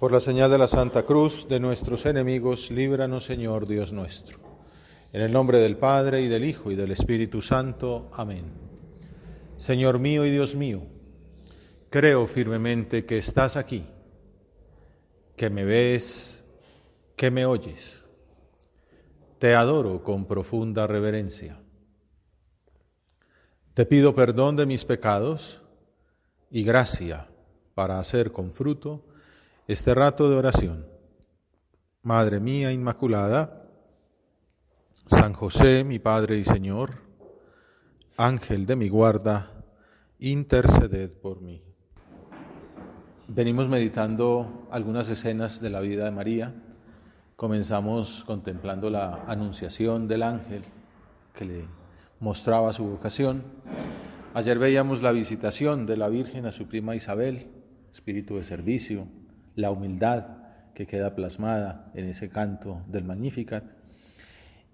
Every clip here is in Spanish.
Por la señal de la Santa Cruz de nuestros enemigos, líbranos, Señor Dios nuestro. En el nombre del Padre, y del Hijo, y del Espíritu Santo. Amén. Señor mío y Dios mío, creo firmemente que estás aquí, que me ves, que me oyes. Te adoro con profunda reverencia. Te pido perdón de mis pecados y gracia para hacer con fruto este rato de oración. Madre mía Inmaculada, San José, mi Padre y Señor, Ángel de mi guarda, interceded por mí. Venimos meditando algunas escenas de la vida de María. Comenzamos contemplando la anunciación del ángel que le mostraba su vocación. Ayer veíamos la visitación de la Virgen a su prima Isabel, espíritu de servicio, la humildad que queda plasmada en ese canto del Magnificat.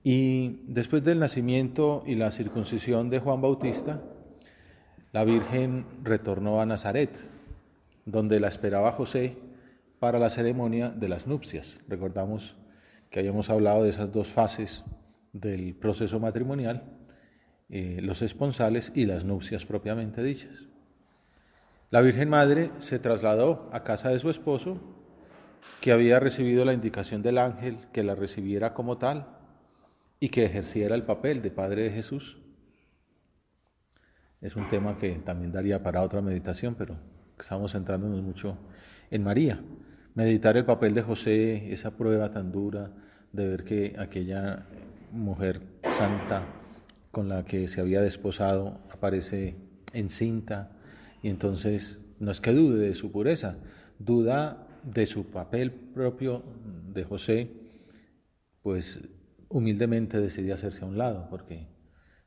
Y después del nacimiento y la circuncisión de Juan Bautista, la Virgen retornó a Nazaret, donde la esperaba José para la ceremonia de las nupcias. Recordamos que habíamos hablado de esas dos fases del proceso matrimonial, los esponsales y las nupcias propiamente dichas. La Virgen Madre se trasladó a casa de su esposo, que había recibido la indicación del ángel que la recibiera como tal y que ejerciera el papel de Padre de Jesús. Es un tema que también daría para otra meditación, pero estamos centrándonos mucho en María. Meditar el papel de José, esa prueba tan dura de ver que aquella mujer santa con la que se había desposado aparece encinta, y entonces no es que dude de su pureza, duda de su papel propio de José, pues humildemente decide hacerse a un lado porque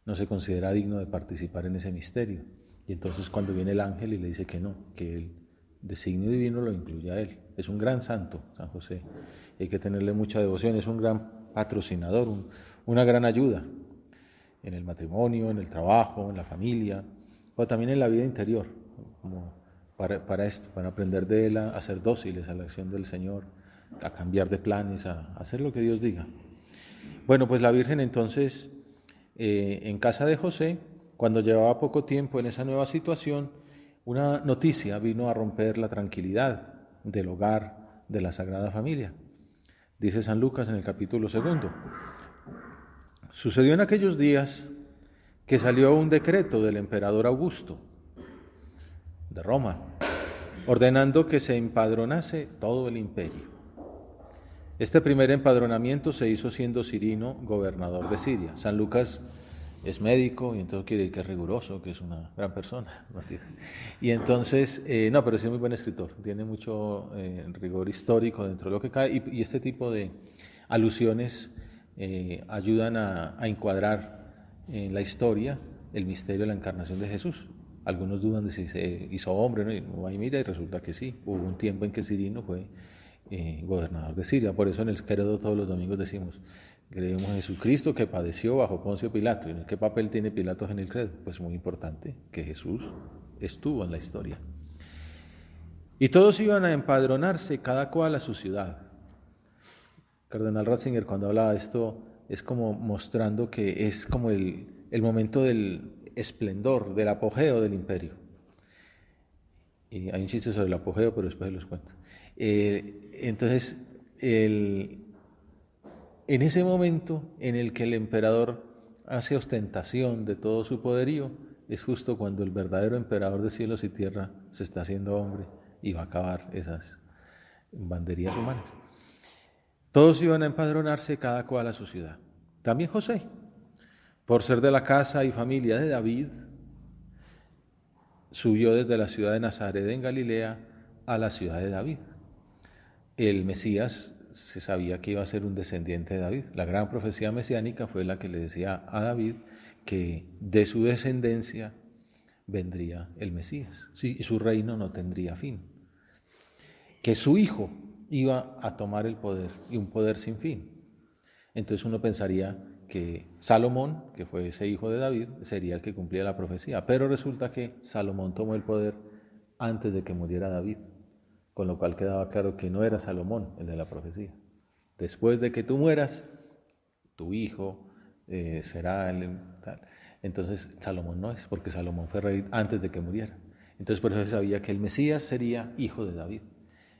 no se considera digno de participar en ese misterio. Y entonces cuando viene el ángel y le dice que no, que el designio divino lo incluye a él. Es un gran santo, San José. Hay que tenerle mucha devoción, es un gran patrocinador, una gran ayuda en el matrimonio, en el trabajo, en la familia, o también en la vida interior, como para esto, para aprender de él a ser dóciles a la acción del Señor, a cambiar de planes, a hacer lo que Dios diga. Bueno, pues la Virgen entonces, en casa de José, cuando llevaba poco tiempo en esa nueva situación, una noticia vino a romper la tranquilidad del hogar de la Sagrada Familia. Dice San Lucas en el capítulo 2. Sucedió en aquellos días que salió un decreto del emperador Augusto de Roma, ordenando que se empadronase todo el imperio. Este primer empadronamiento se hizo siendo Cirino gobernador de Siria. San Lucas es médico y entonces quiere decir que es riguroso, que es una gran persona. Y entonces, no, pero sí es muy buen escritor, tiene mucho rigor histórico dentro de lo que cae, y este tipo de alusiones ayudan a encuadrar en la historia el misterio de la encarnación de Jesús. Algunos dudan de si se hizo hombre, ¿no? Y mira, y resulta que sí. Hubo un tiempo en que Cirino fue gobernador de Siria. Por eso en el credo todos los domingos decimos: creemos en Jesucristo que padeció bajo Poncio Pilato. ¿Y qué papel tiene Pilatos en el credo? Pues muy importante, que Jesús estuvo en la historia. Y todos iban a empadronarse, cada cual a su ciudad. Cardenal Ratzinger, cuando hablaba de esto, es como mostrando que es como el momento del esplendor, del apogeo del imperio. Y hay un chiste sobre el apogeo, pero después los cuento. Entonces, en ese momento en el que el emperador hace ostentación de todo su poderío, es justo cuando el verdadero emperador de cielos y tierra se está haciendo hombre y va a acabar esas banderías humanas. Todos iban a empadronarse, cada cual a su ciudad. También José, por ser de la casa y familia de David, subió desde la ciudad de Nazaret en Galilea a la ciudad de David. El Mesías se sabía que iba a ser un descendiente de David. La gran profecía mesiánica fue la que le decía a David que de su descendencia vendría el Mesías, sí, y su reino no tendría fin. Que su hijo iba a tomar el poder, y un poder sin fin. Entonces uno pensaría que Salomón, que fue ese hijo de David, sería el que cumplía la profecía, pero resulta que Salomón tomó el poder antes de que muriera David. con lo cual quedaba claro que no era Salomón el de la profecía. Después de que tú mueras, tu hijo será el tal. Entonces Salomón no es, porque Salomón fue rey antes de que muriera. Entonces por eso se sabía que el Mesías sería hijo de David.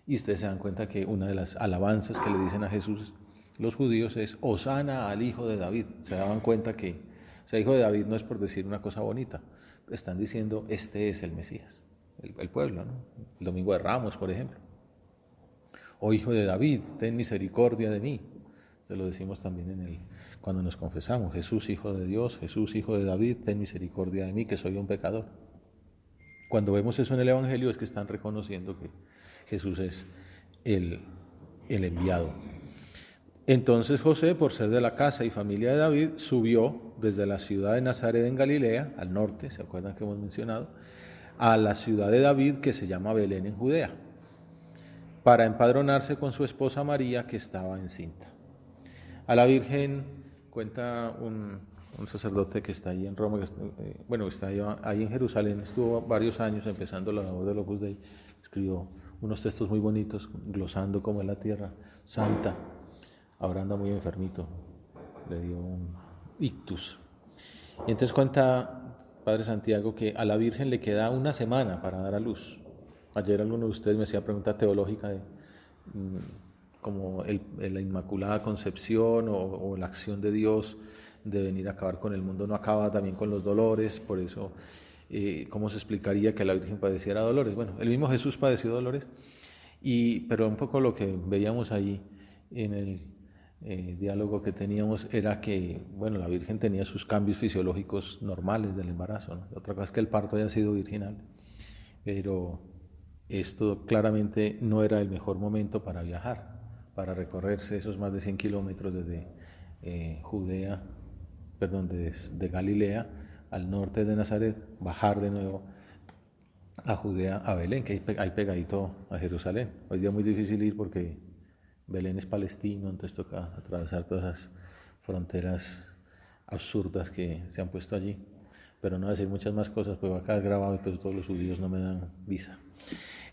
Y ustedes se dan cuenta que una de las alabanzas que le dicen a Jesús los judíos es Hosana al hijo de David. Se daban cuenta que, o sea, hijo de David no es por decir una cosa bonita, están diciendo este es el Mesías, el pueblo, ¿no? El Domingo de Ramos, por ejemplo. Oh hijo de David, ten misericordia de mí. Se lo decimos también cuando nos confesamos, Jesús hijo de Dios, Jesús hijo de David, ten misericordia de mí que soy un pecador. Cuando vemos eso en el Evangelio es que están reconociendo que Jesús es el enviado. Entonces José, por ser de la casa y familia de David, subió desde la ciudad de Nazaret en Galilea, al norte, ¿se acuerdan que hemos mencionado?, a la ciudad de David que se llama Belén en Judea, para empadronarse con su esposa María que estaba encinta. A la Virgen, cuenta un sacerdote que está ahí en Roma, está ahí en Jerusalén, estuvo varios años empezando la labor del Opus Dei, escribió unos textos muy bonitos, glosando cómo es la tierra santa. Ahora anda muy enfermito, le dio un ictus. Y entonces cuenta Padre Santiago que a la Virgen le queda una semana para dar a luz. Ayer alguno de ustedes me hacía pregunta teológica de como la Inmaculada Concepción o la acción de Dios de venir a acabar con el mundo no acaba también con los dolores, por eso ¿cómo se explicaría que la Virgen padeciera dolores? Bueno, el mismo Jesús padeció dolores, pero un poco lo que veíamos ahí en el diálogo que teníamos era que, bueno, la Virgen tenía sus cambios fisiológicos normales del embarazo, ¿no? Otra cosa es que el parto haya sido virginal, pero esto claramente no era el mejor momento para viajar, para recorrerse esos más de 100 kilómetros desde de Galilea al norte de Nazaret, bajar de nuevo a Judea, a Belén, que hay pegadito a Jerusalén. Hoy día es muy difícil ir porque Belén es palestino, entonces toca atravesar todas esas fronteras absurdas que se han puesto allí. Pero no decir muchas más cosas, pues acá es grabado y pues todos los judíos no me dan visa.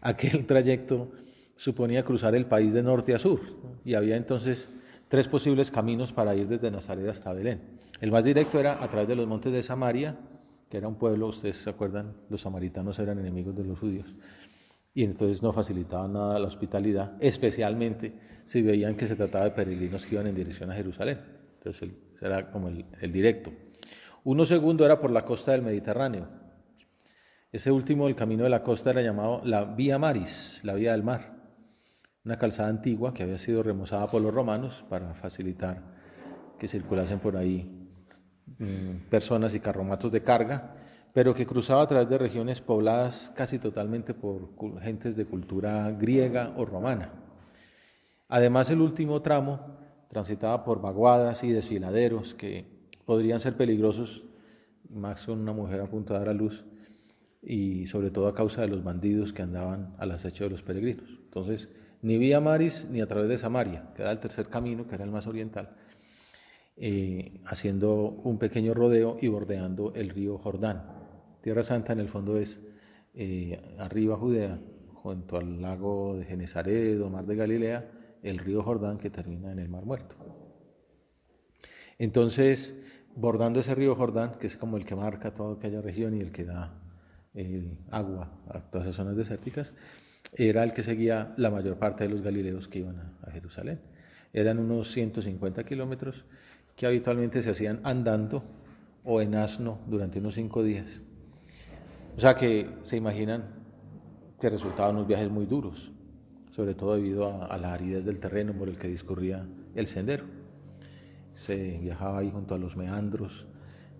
Aquel trayecto suponía cruzar el país de norte a sur, ¿no? Y había entonces 3 posibles caminos para ir desde Nazaret hasta Belén. El más directo era a través de los montes de Samaria, que era un pueblo, ustedes se acuerdan, los samaritanos eran enemigos de los judíos, y entonces no facilitaban nada la hospitalidad, especialmente si veían que se trataba de peregrinos que iban en dirección a Jerusalén. Entonces era como el directo. Uno segundo era por la costa del Mediterráneo. Ese último, el camino de la costa, era llamado la Vía Maris, la vía del mar, una calzada antigua que había sido remozada por los romanos para facilitar que circulasen por ahí personas y carromatos de carga, pero que cruzaba a través de regiones pobladas casi totalmente por gentes de cultura griega o romana. Además, el último tramo transitaba por vaguadas y desfiladeros que podrían ser peligrosos, más con una mujer a punto de dar a luz, y sobre todo a causa de los bandidos que andaban al acecho de los peregrinos. Entonces, ni vía Maris ni a través de Samaria, que era el tercer camino, que era el más oriental, haciendo un pequeño rodeo y bordeando el río Jordán. Tierra Santa en el fondo es arriba Judea, junto al lago de Genesaret o mar de Galilea, el río Jordán que termina en el Mar Muerto. Entonces, bordando ese río Jordán, que es como el que marca toda aquella región y el que da agua a todas esas zonas desérticas, era el que seguía la mayor parte de los galileos que iban a Jerusalén. Eran unos 150 kilómetros que habitualmente se hacían andando o en asno durante unos 5 días. O sea que se imaginan que resultaban unos viajes muy duros, sobre todo debido a la aridez del terreno por el que discurría el sendero. Se viajaba ahí junto a los meandros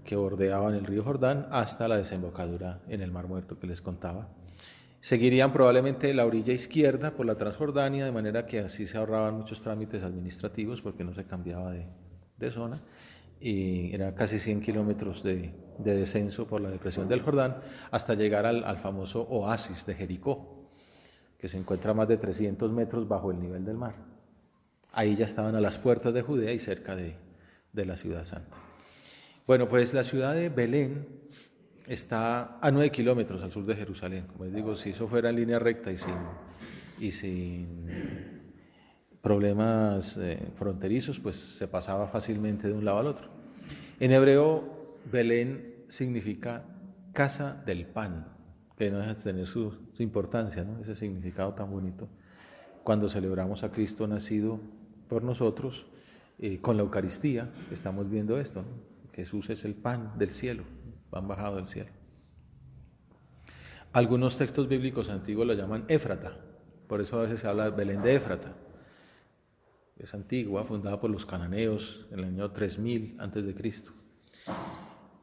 que bordeaban el río Jordán hasta la desembocadura en el Mar Muerto que les contaba. Seguirían probablemente la orilla izquierda por la Transjordania, de manera que así se ahorraban muchos trámites administrativos porque no se cambiaba de zona. Y era casi 100 kilómetros de descenso por la depresión del Jordán hasta llegar al famoso oasis de Jericó, que se encuentra a más de 300 metros bajo el nivel del mar. Ahí ya estaban a las puertas de Judea y cerca de la ciudad santa. Bueno, pues la ciudad de Belén está a 9 kilómetros al sur de Jerusalén. Como les digo, si eso fuera en línea recta y sin y sin problemas fronterizos, pues se pasaba fácilmente de un lado al otro. En hebreo, Belén significa casa del pan, que no deja de tener su importancia, ¿no? Ese significado tan bonito. Cuando celebramos a Cristo nacido por nosotros, con la Eucaristía, estamos viendo esto, ¿no? Jesús es el pan del cielo, pan bajado del cielo. Algunos textos bíblicos antiguos lo llaman Éfrata, por eso a veces se habla de Belén de Éfrata. Es antigua, fundada por los cananeos en el año 3000 a.C.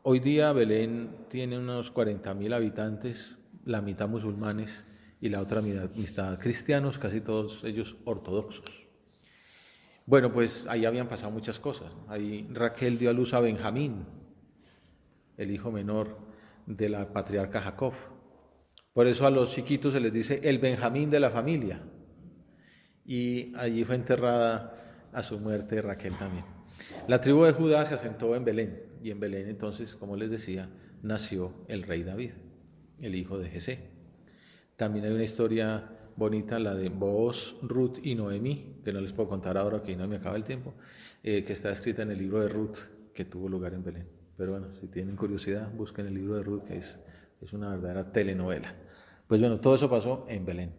Hoy día Belén tiene unos 40.000 habitantes, la mitad musulmanes y la otra mitad cristianos, casi todos ellos ortodoxos. Bueno, pues ahí habían pasado muchas cosas. Ahí Raquel dio a luz a Benjamín, el hijo menor de la patriarca Jacob. Por eso a los chiquitos se les dice el Benjamín de la familia. Y allí fue enterrada a su muerte Raquel también. La tribu de Judá se asentó en Belén, y en Belén entonces, como les decía, nació el rey David, el hijo de Jesé. También hay una historia bonita, la de Booz, Ruth y Noemí, que no les puedo contar ahora que no me acaba el tiempo, que está escrita en el libro de Ruth, que tuvo lugar en Belén. Pero bueno, si tienen curiosidad, busquen el libro de Ruth, que es una verdadera telenovela. Pues bueno, todo eso pasó en Belén.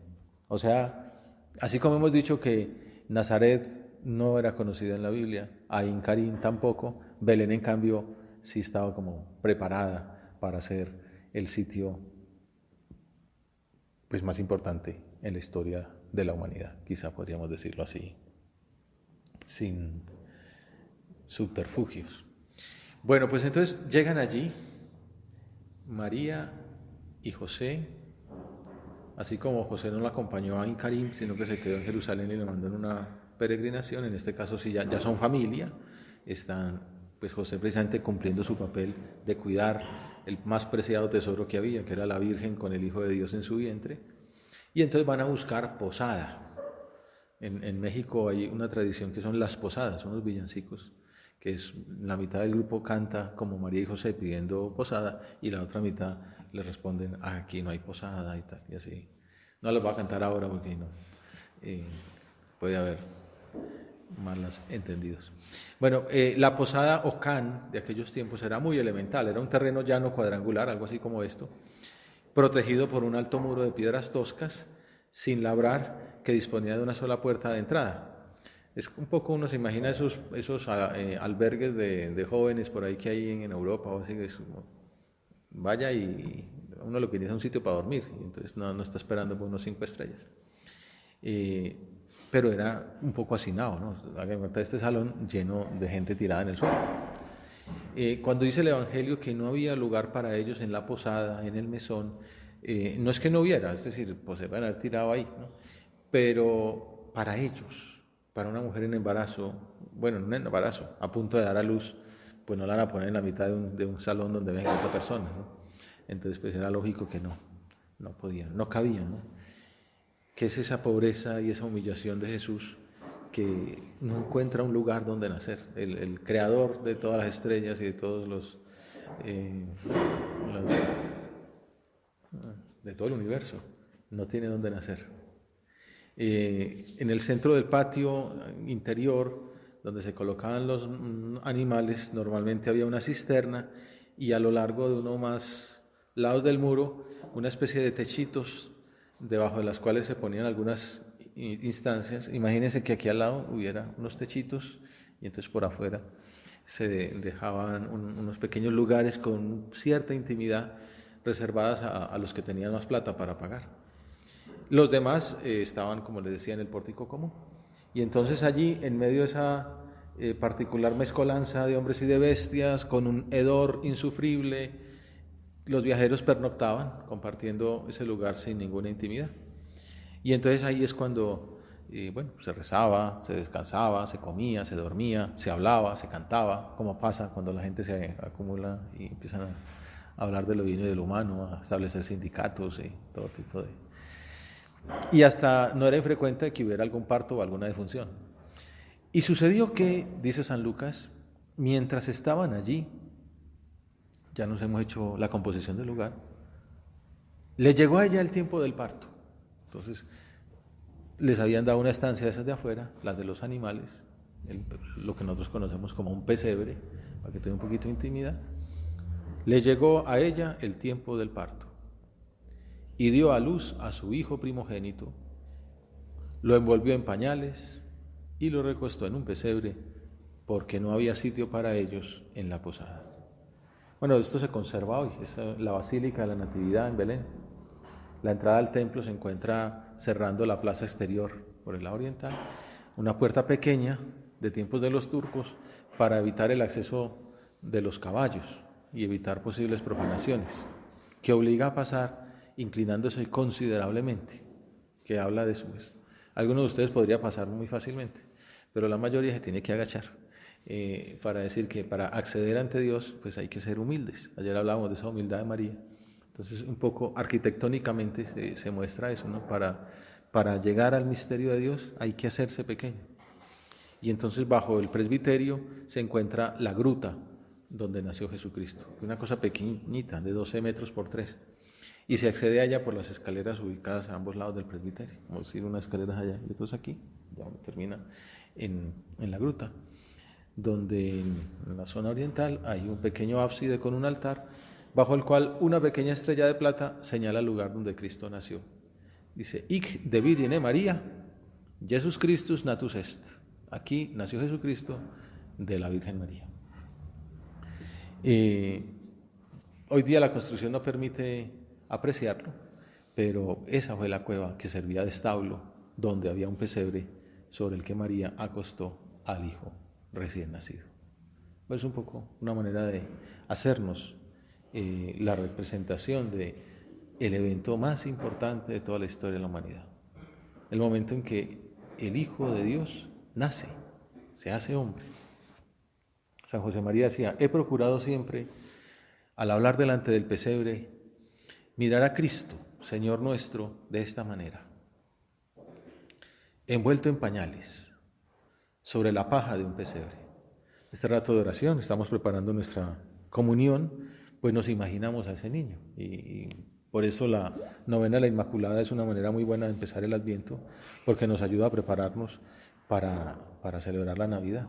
O sea, así como hemos dicho que Nazaret no era conocida en la Biblia, Ain Karim tampoco, Belén en cambio sí estaba como preparada para ser el sitio pues más importante en la historia de la humanidad, quizá podríamos decirlo así, sin subterfugios. Bueno, pues entonces llegan allí María y José, así como José no lo acompañó a Ain Karim, sino que se quedó en Jerusalén y le mandó en una peregrinación, en este caso sí ya son familia, están pues José precisamente cumpliendo su papel de cuidar el más preciado tesoro que había, que era la Virgen con el Hijo de Dios en su vientre, y entonces van a buscar posada. En México hay una tradición que son las posadas, son los villancicos, que es la mitad del grupo canta como María y José pidiendo posada y la otra mitad le responden, aquí no hay posada y tal, y así. No les voy a cantar ahora porque no, puede haber malos entendidos. Bueno, la posada o can de aquellos tiempos era muy elemental, era un terreno llano cuadrangular, algo así como esto, protegido por un alto muro de piedras toscas, sin labrar, que disponía de una sola puerta de entrada. Es un poco, uno se imagina esos albergues de jóvenes por ahí que hay en Europa, o así, vaya y uno lo que necesita es un sitio para dormir, y entonces no está esperando por unos 5 estrellas. Pero era un poco hacinado, ¿no? Hagan cuenta de este salón lleno de gente tirada en el suelo. Cuando dice el Evangelio que no había lugar para ellos en la posada, en el mesón, no es que no hubiera, es decir, pues se van a haber tirado ahí, ¿no? Pero para ellos, para una mujer en embarazo, bueno, no en embarazo, a punto de dar a luz, pues no la van a poner en la mitad de un salón donde vengan 4 personas, ¿no? Entonces pues era lógico que no podían, no cabían, ¿no? ¿Qué es esa pobreza y esa humillación de Jesús que no encuentra un lugar donde nacer? El creador de todas las estrellas y de todos de todo el universo, no tiene donde nacer. En el centro del patio interior, donde se colocaban los animales, normalmente había una cisterna y a lo largo de uno o más lados del muro, una especie de techitos debajo de las cuales se ponían algunas instancias. Imagínense que aquí al lado hubiera unos techitos y entonces por afuera se dejaban unos pequeños lugares con cierta intimidad reservadas a los que tenían más plata para pagar. Los demás estaban, como les decía, en el pórtico común. Y entonces allí, en medio de esa particular mezcolanza de hombres y de bestias, con un hedor insufrible, los viajeros pernoctaban, compartiendo ese lugar sin ninguna intimidad. Y entonces ahí es cuando, se rezaba, se descansaba, se comía, se dormía, se hablaba, se cantaba, como pasa cuando la gente se acumula y empiezan a hablar de lo divino y de lo humano, a establecer sindicatos y todo tipo de... Y hasta no era infrecuente que hubiera algún parto o alguna defunción. Y sucedió que, dice San Lucas, mientras estaban allí, ya nos hemos hecho la composición del lugar, le llegó a ella el tiempo del parto. Entonces, les habían dado una estancia de esas de afuera, las de los animales, lo que nosotros conocemos como un pesebre, para que tenga un poquito de intimidad. Le llegó a ella el tiempo del parto y dio a luz a su hijo primogénito, lo envolvió en pañales y lo recostó en un pesebre porque no había sitio para ellos en la posada. Bueno, esto se conserva hoy, es la Basílica de la Natividad en Belén. La entrada al templo se encuentra cerrando la plaza exterior por el lado oriental, una puerta pequeña de tiempos de los turcos para evitar el acceso de los caballos y evitar posibles profanaciones, que obliga a pasar inclinándose considerablemente, que habla de eso. Algunos de ustedes podría pasar muy fácilmente, pero la mayoría se tiene que agachar para decir que para acceder ante Dios pues hay que ser humildes. Ayer hablábamos de esa humildad de María. Entonces un poco arquitectónicamente se muestra eso, ¿no? Para llegar al misterio de Dios hay que hacerse pequeño. Y entonces bajo el presbiterio se encuentra la gruta donde nació Jesucristo, una cosa pequeñita, de 12 metros por 3. Y se accede allá por las escaleras ubicadas a ambos lados del presbiterio. Vamos a ir unas escaleras allá y otras aquí, ya termina en la gruta, donde en la zona oriental hay un pequeño ábside con un altar, bajo el cual una pequeña estrella de plata señala el lugar donde Cristo nació. Dice, Hic de Virgine María, Jesus Christus natus est. Aquí nació Jesucristo de la Virgen María. Hoy día la construcción no permite apreciarlo, pero esa fue la cueva que servía de establo, donde había un pesebre sobre el que María acostó al hijo recién nacido. Pues un poco una manera de hacernos la representación de el evento más importante de toda la historia de la humanidad, el momento en que el Hijo de Dios nace, se hace hombre. San José María decía, he procurado siempre, al hablar delante del pesebre, mirar a Cristo, Señor nuestro, de esta manera, envuelto en pañales, sobre la paja de un pesebre. Este rato de oración, estamos preparando nuestra comunión, pues nos imaginamos a ese niño y por eso la novena de la Inmaculada es una manera muy buena de empezar el Adviento, porque nos ayuda a prepararnos para celebrar la Navidad.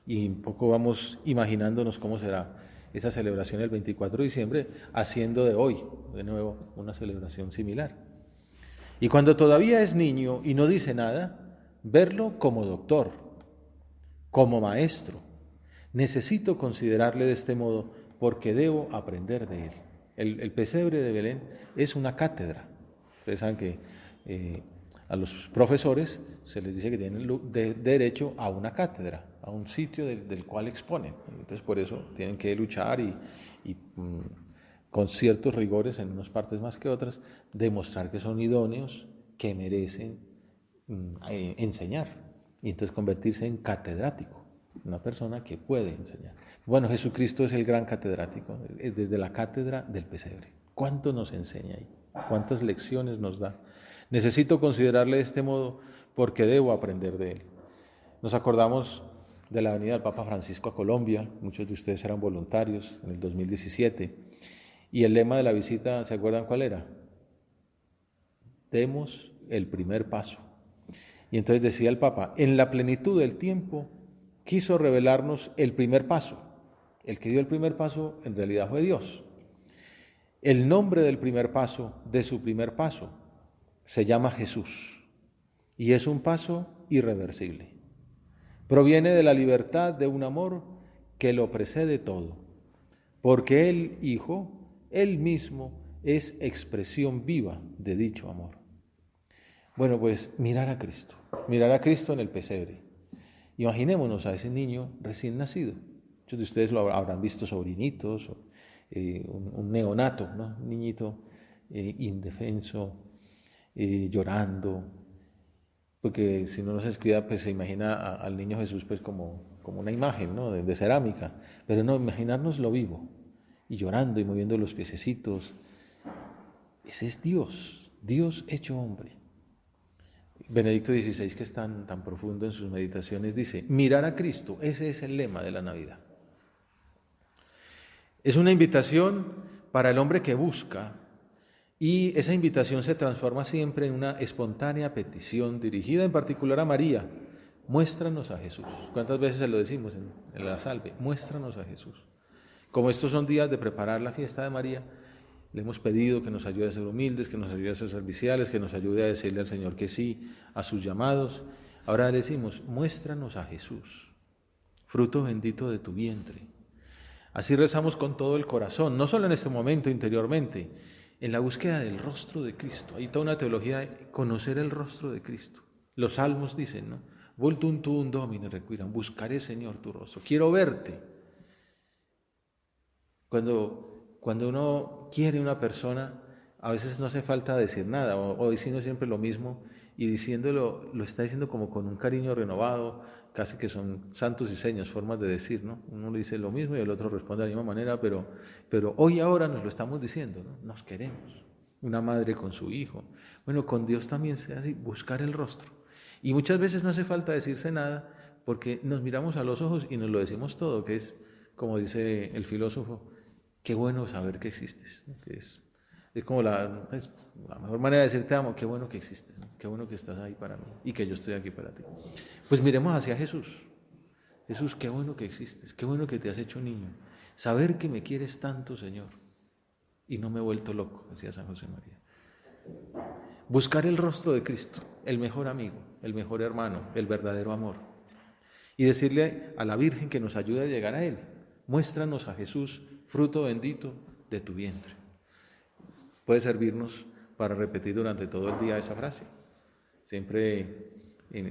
Y un poco vamos imaginándonos cómo será esa celebración el 24 de diciembre, haciendo de hoy, de nuevo, una celebración similar. Y cuando todavía es niño y no dice nada, verlo como doctor, como maestro. Necesito considerarle de este modo porque debo aprender de él. El pesebre de Belén es una cátedra. Ustedes saben que a los profesores se les dice que tienen derecho a una cátedra, a un sitio del cual exponen. Entonces por eso tienen que luchar y con ciertos rigores en unas partes más que otras, demostrar que son idóneos, que merecen enseñar. Y entonces convertirse en catedrático, una persona que puede enseñar. Bueno, Jesucristo es el gran catedrático, desde la cátedra del pesebre. ¿Cuánto nos enseña ahí? ¿Cuántas lecciones nos da? Necesito considerarle de este modo porque debo aprender de él. Nos acordamos de la venida del Papa Francisco a Colombia, muchos de ustedes eran voluntarios en el 2017, y el lema de la visita, ¿se acuerdan cuál era? Demos el primer paso. Y entonces decía el Papa, en la plenitud del tiempo quiso revelarnos el primer paso. El que dio el primer paso en realidad fue Dios. El nombre del primer paso, de su primer paso, se llama Jesús y es un paso irreversible. Proviene de la libertad de un amor que lo precede todo, porque el Hijo, Él mismo, es expresión viva de dicho amor. Bueno, pues mirar a Cristo en el pesebre. Imaginémonos a ese niño recién nacido. Muchos de ustedes lo habrán visto sobrinitos, un neonato, ¿no? Un niñito indefenso, llorando, porque si no se descuida, pues se imagina al niño Jesús pues como una imagen, ¿no? de cerámica, pero no, imaginárnoslo vivo, y llorando y moviendo los piececitos. Ese es Dios, Dios hecho hombre. Benedicto XVI, que es tan profundo en sus meditaciones, dice, mirar a Cristo, ese es el lema de la Navidad. Es una invitación para el hombre que busca Y esa invitación se transforma siempre en una espontánea petición dirigida en particular a María. Muéstranos a Jesús. ¿Cuántas veces se lo decimos en la salve? Muéstranos a Jesús. Como estos son días de preparar la fiesta de María, le hemos pedido que nos ayude a ser humildes, que nos ayude a ser serviciales, que nos ayude a decirle al Señor que sí a sus llamados. Ahora le decimos, muéstranos a Jesús, fruto bendito de tu vientre. Así rezamos con todo el corazón, no solo en este momento interiormente, en la búsqueda del rostro de Cristo. Hay toda una teología de conocer el rostro de Cristo. Los salmos dicen, ¿no? Voltum tuum Domine requiram, buscaré, Señor, tu rostro. Quiero verte. Cuando uno quiere una persona, a veces no hace falta decir nada, o diciendo siempre lo mismo, y diciéndolo, lo está diciendo como con un cariño renovado, casi que son santos y señas, formas de decir, ¿no? Uno le dice lo mismo y el otro responde de la misma manera, pero hoy ahora nos lo estamos diciendo, ¿no? Nos queremos. Una madre con su hijo. Bueno, con Dios también se hace buscar el rostro. Y muchas veces no hace falta decirse nada, porque nos miramos a los ojos y nos lo decimos todo, que es, como dice el filósofo, qué bueno saber que existes, ¿no? Que es como la mejor manera de decir te amo, qué bueno que existes, ¿no? Qué bueno que estás ahí para mí y que yo estoy aquí para ti. Pues miremos hacia Jesús. Jesús, qué bueno que existes, qué bueno que te has hecho niño. Saber que me quieres tanto, Señor, y no me he vuelto loco, decía San José María. Buscar el rostro de Cristo, el mejor amigo, el mejor hermano, el verdadero amor. Y decirle a la Virgen que nos ayude a llegar a Él. Muéstranos a Jesús, fruto bendito de tu vientre. Puede servirnos para repetir durante todo el día esa frase. Siempre,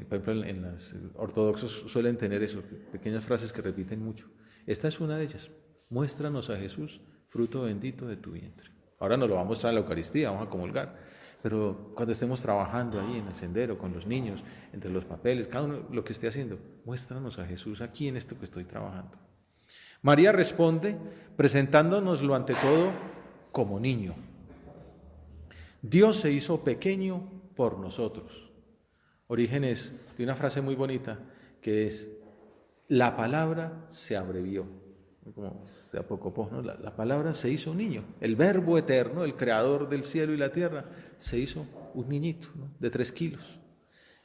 por ejemplo, en los ortodoxos suelen tener eso, pequeñas frases que repiten mucho. Esta es una de ellas. Muéstranos a Jesús, fruto bendito de tu vientre. Ahora nos lo vamos a mostrar en la Eucaristía, vamos a comulgar. Pero cuando estemos trabajando ahí en el sendero, con los niños, entre los papeles, cada uno lo que esté haciendo, muéstranos a Jesús aquí en esto que estoy trabajando. María responde presentándonoslo ante todo como niño. Dios se hizo pequeño por nosotros. Orígenes tiene una frase muy bonita que es, la palabra se abrevió, como de Apocopós, ¿no? La palabra se hizo un niño, el verbo eterno, el creador del cielo y la tierra, se hizo un niñito, ¿no? De 3 kilos.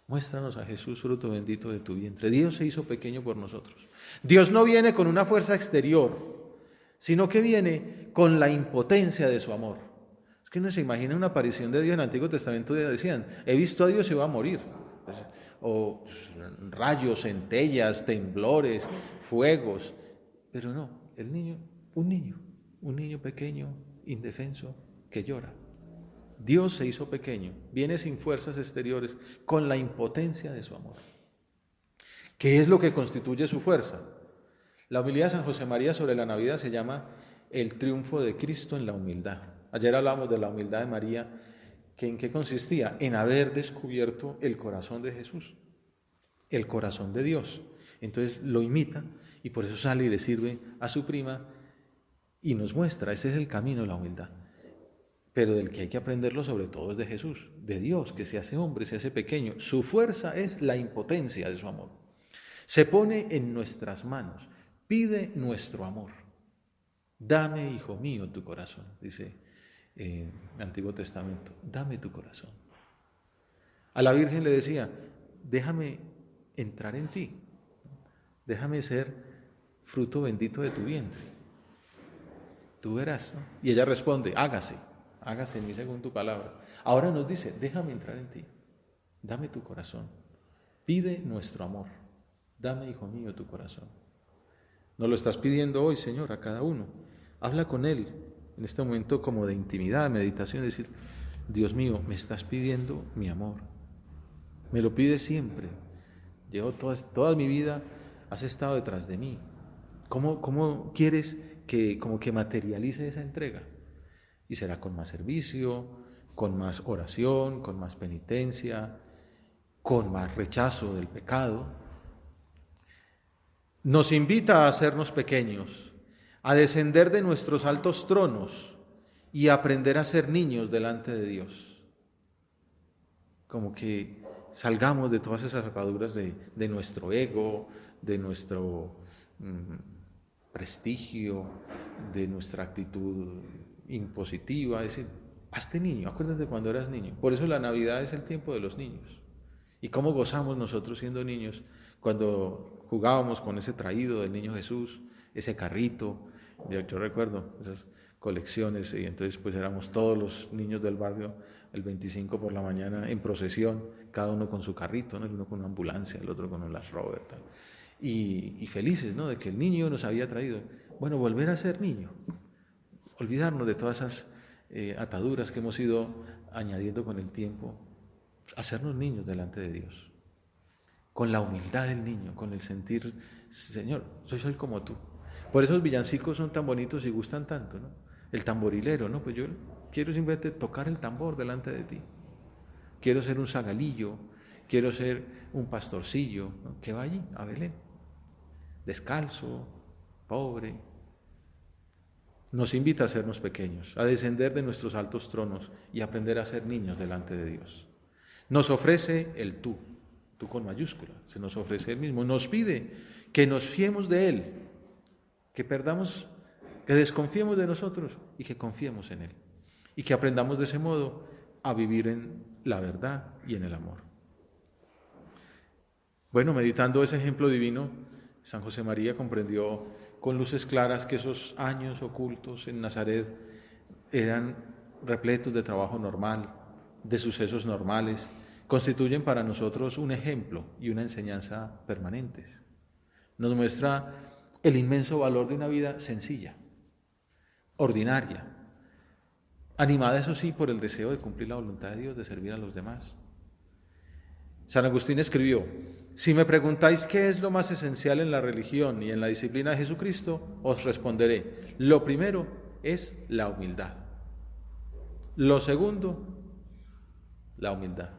Muéstranos a Jesús, fruto bendito de tu vientre. Dios se hizo pequeño por nosotros. Dios no viene con una fuerza exterior, sino que viene con la impotencia de su amor. Es que uno se imagina una aparición de Dios en el Antiguo Testamento, decían, he visto a Dios y va a morir. O rayos, centellas, temblores, fuegos. Pero no, el niño, un niño pequeño, indefenso, que llora. Dios se hizo pequeño, viene sin fuerzas exteriores, con la impotencia de su amor. ¿Qué es lo que constituye su fuerza? La humildad de San José María sobre la Navidad se llama el triunfo de Cristo en la humildad. Ayer hablamos de la humildad de María, que ¿en qué consistía? En haber descubierto el corazón de Jesús, el corazón de Dios. Entonces lo imita y por eso sale y le sirve a su prima y nos muestra, ese es el camino de la humildad. Pero del que hay que aprenderlo sobre todo es de Jesús, de Dios, que se hace hombre, se hace pequeño. Su fuerza es la impotencia de su amor. Se pone en nuestras manos, pide nuestro amor. Dame, hijo mío, tu corazón, dice el Antiguo Testamento, dame tu corazón. A la Virgen le decía, déjame entrar en ti, déjame ser fruto bendito de tu vientre. Tú verás, ¿no? Y ella responde, hágase en mí según tu palabra. Ahora nos dice, déjame entrar en ti, dame tu corazón, pide nuestro amor, dame, hijo mío, tu corazón. Nos lo estás pidiendo hoy, Señor, a cada uno. Habla con Él en este momento como de intimidad, meditación, decir, Dios mío, me estás pidiendo mi amor, me lo pides siempre. Llevo toda mi vida, has estado detrás de mí. ¿Cómo quieres que materialice esa entrega? Y será con más servicio, con más oración, con más penitencia, con más rechazo del pecado. Nos invita a hacernos pequeños, a descender de nuestros altos tronos y a aprender a ser niños delante de Dios. Como que salgamos de todas esas ataduras de nuestro ego, de nuestro prestigio, de nuestra actitud impositiva, es decir, Hazte niño, acuérdate cuando eras niño. Por eso la Navidad es el tiempo de los niños. Y cómo gozamos nosotros siendo niños cuando jugábamos con ese traído del niño Jesús, ese carrito. Yo recuerdo esas colecciones y entonces pues éramos todos los niños del barrio el 25 por la mañana en procesión, cada uno con su carrito, ¿no? El uno con una ambulancia, el otro con un Land Rover, tal. Y felices, ¿no? De que el niño nos había traído. Bueno, volver a ser niño, olvidarnos de todas esas ataduras que hemos ido añadiendo con el tiempo, hacernos niños delante de Dios, con la humildad del niño, con el sentir, Señor, soy como tú. Por eso los villancicos son tan bonitos y gustan tanto, ¿no? El tamborilero, ¿no? Pues yo quiero simplemente tocar el tambor delante de ti. Quiero ser un zagalillo, quiero ser un pastorcillo, ¿no? Que va allí, a Belén, descalzo, pobre. Nos invita a hacernos pequeños, a descender de nuestros altos tronos y aprender a ser niños delante de Dios. Nos ofrece el tú con mayúscula, se nos ofrece Él mismo, nos pide que nos fiemos de Él, que desconfiemos de nosotros y que confiemos en Él, y que aprendamos de ese modo a vivir en la verdad y en el amor. Bueno, meditando ese ejemplo divino, San José María comprendió con luces claras que esos años ocultos en Nazaret eran repletos de trabajo normal, de sucesos normales, constituyen para nosotros un ejemplo y una enseñanza permanentes. Nos muestra el inmenso valor de una vida sencilla, ordinaria, animada, eso sí, por el deseo de cumplir la voluntad de Dios, de servir a los demás. San Agustín escribió: si me preguntáis qué es lo más esencial en la religión y en la disciplina de Jesucristo, os responderé: lo primero es la humildad. Lo segundo, la humildad.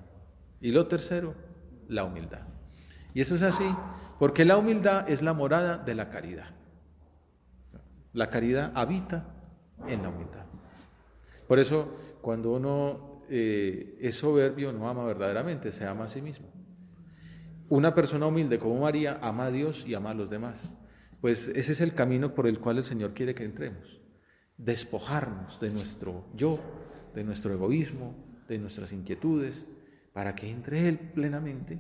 Y lo tercero, la humildad. Y eso es así porque la humildad es la morada de la caridad. La caridad habita en la humildad. Por eso, cuando uno es soberbio, no ama verdaderamente, se ama a sí mismo. Una persona humilde como María ama a Dios y ama a los demás. Pues ese es el camino por el cual el Señor quiere que entremos. Despojarnos de nuestro yo, de nuestro egoísmo, de nuestras inquietudes, para que entre Él plenamente.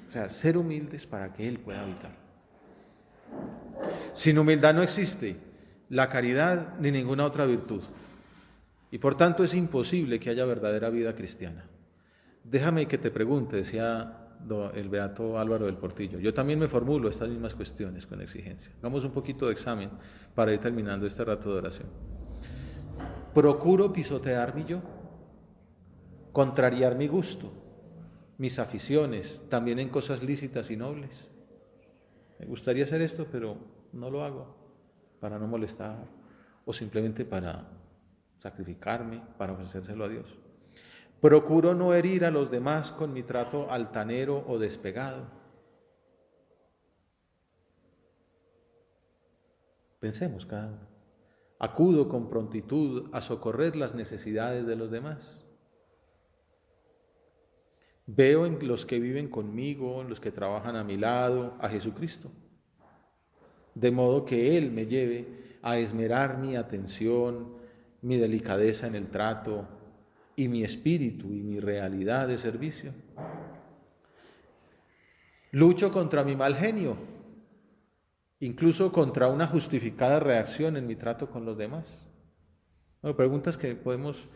O sea, ser humildes para que Él pueda habitar. Sin humildad no existe la caridad ni ninguna otra virtud. Y por tanto es imposible que haya verdadera vida cristiana. Déjame que te pregunte, decía el beato Álvaro del Portillo. Yo también me formulo estas mismas cuestiones con exigencia. Hagamos un poquito de examen para ir terminando este rato de oración. ¿Procuro pisotear mi yo? ¿Contrariar mi gusto? ¿Mis aficiones? ¿También en cosas lícitas y nobles? Me gustaría hacer esto, pero no lo hago para no molestar o simplemente para sacrificarme, para ofrecérselo a Dios. Procuro no herir a los demás con mi trato altanero o despegado. Pensemos cada uno. Acudo con prontitud a socorrer las necesidades de los demás. Veo en los que viven conmigo, en los que trabajan a mi lado, a Jesucristo, de modo que Él me lleve a esmerar mi atención, mi delicadeza en el trato y mi espíritu y mi realidad de servicio. Lucho contra mi mal genio, incluso contra una justificada reacción en mi trato con los demás. Bueno, preguntas que podemos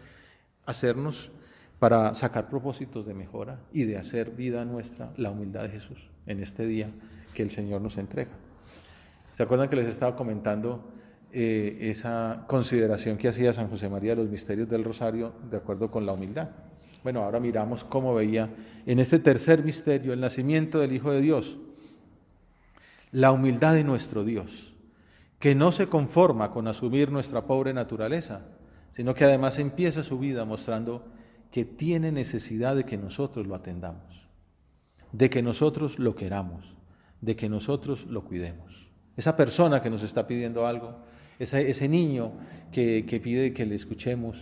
hacernos para sacar propósitos de mejora y de hacer vida nuestra la humildad de Jesús en este día que el Señor nos entrega. ¿Se acuerdan que les estaba comentando esa consideración que hacía San José María de los misterios del Rosario de acuerdo con la humildad? Bueno, ahora miramos cómo veía en este tercer misterio, el nacimiento del Hijo de Dios, la humildad de nuestro Dios, que no se conforma con asumir nuestra pobre naturaleza, sino que además empieza su vida mostrando que tiene necesidad de que nosotros lo atendamos, de que nosotros lo queramos, de que nosotros lo cuidemos. Esa persona que nos está pidiendo algo, ese niño que pide que le escuchemos,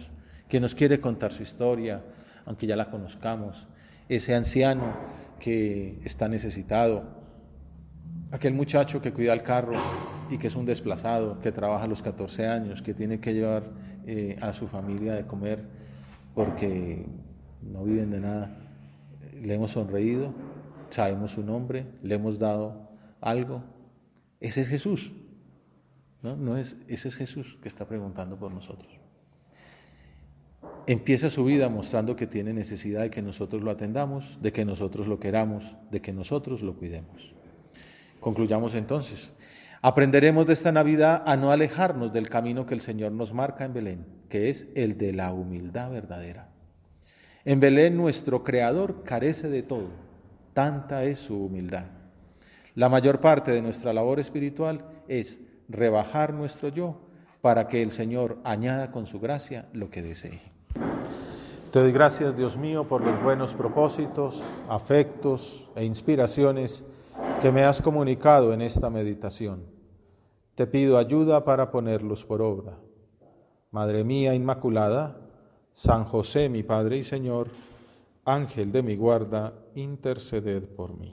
que nos quiere contar su historia, aunque ya la conozcamos, ese anciano que está necesitado, aquel muchacho que cuida el carro y que es un desplazado, que trabaja a los 14 años, que tiene que llevar a su familia de comer porque no viven de nada. Le hemos sonreído, sabemos su nombre, le hemos dado algo. Ese es Jesús, ¿no? Ese es Jesús que está preguntando por nosotros. Empieza su vida mostrando que tiene necesidad de que nosotros lo atendamos, de que nosotros lo queramos, de que nosotros lo cuidemos. Concluyamos entonces. Aprenderemos de esta Navidad a no alejarnos del camino que el Señor nos marca en Belén, que es el de la humildad verdadera. En Belén nuestro Creador carece de todo, tanta es su humildad. La mayor parte de nuestra labor espiritual es rebajar nuestro yo para que el Señor añada con su gracia lo que desee. Te doy gracias, Dios mío, por los buenos propósitos, afectos e inspiraciones que me has comunicado en esta meditación. Te pido ayuda para ponerlos por obra. Madre mía Inmaculada, San José, mi Padre y Señor, Ángel de mi guarda, interceded por mí.